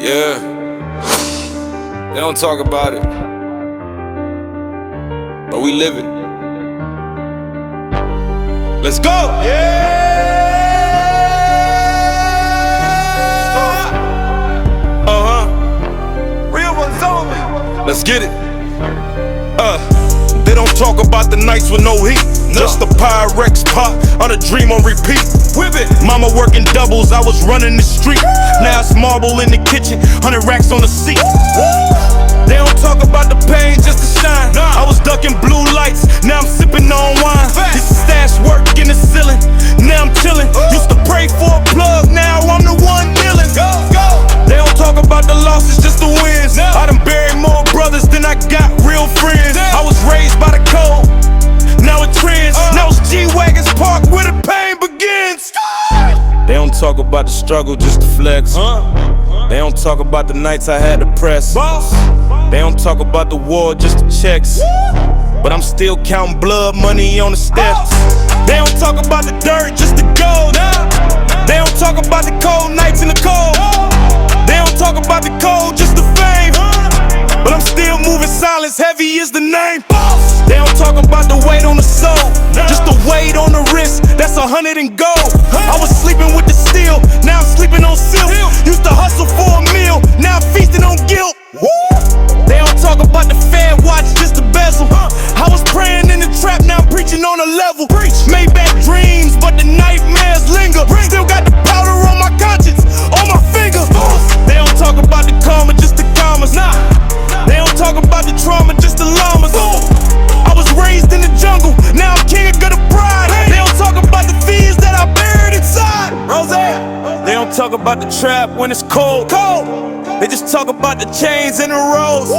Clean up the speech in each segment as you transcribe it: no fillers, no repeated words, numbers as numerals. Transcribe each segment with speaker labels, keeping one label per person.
Speaker 1: Yeah, they don't talk about it, but we live it. Let's go! Yeah! Real ones only. Let's get it. They don't talk about the nights with no heat. No. Just the Pyrex pop on a dream on repeat. Whip it. Mama working doubles, I was running the street. Now it's marble in the kitchen, 100 racks on the seat. They don't talk about the pain just to shine. I was ducking blue lights, now I'm sipping on wine. This is stash work in the ceiling, now I'm chilling. Used to pray for a plug, now I'm the one dealing. They don't talk about the losses, just the wins. I done buried more brothers than I got real friends. I was raised by the code, now it trends. Now it's G-Wagons parked where the pain begins. They don't talk about the struggle, just the flex. They don't talk about the nights I had to press. They don't talk about the war, just the checks. But I'm still counting blood money on the steps. They don't talk about the dirt, just the gold. They don't talk about the cold nights in the cold. They don't talk about the cold, just the fame. But I'm still moving silence, heavy is the name. They don't talk about the weight on the soul, just the weight on the wrist, that's 100 and gold. I was sleeping with the steel, now I'm sleeping on silk. Used to hustle for a meal, now I'm feasting on guilt. They don't talk about the Fed watch, just the bezel. I was praying in the trap, now I'm preaching on a level. Maybach dreams, but the nightmares linger. Still got the powder on my conscience, on my finger. They don't talk about the karma, just the commas. They don't talk about the trauma, just the llamas. I was raised in the jungle, now I'm king of good pride. They don't talk about the thieves that I buried inside. They don't talk about the trap when it's cold. They just talk about the chains and the rolls.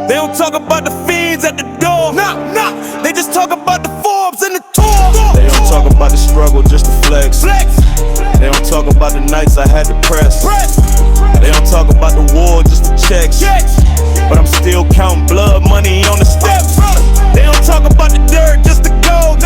Speaker 1: They don't talk about the fiends at the door. They just talk about the Forbes and the tour. They don't talk about the struggle, just the flex. They don't talk about the nights I had to press. They don't talk about the war, just the checks. But I'm still counting blood money on the steps. They don't talk about the dirt, just the gold.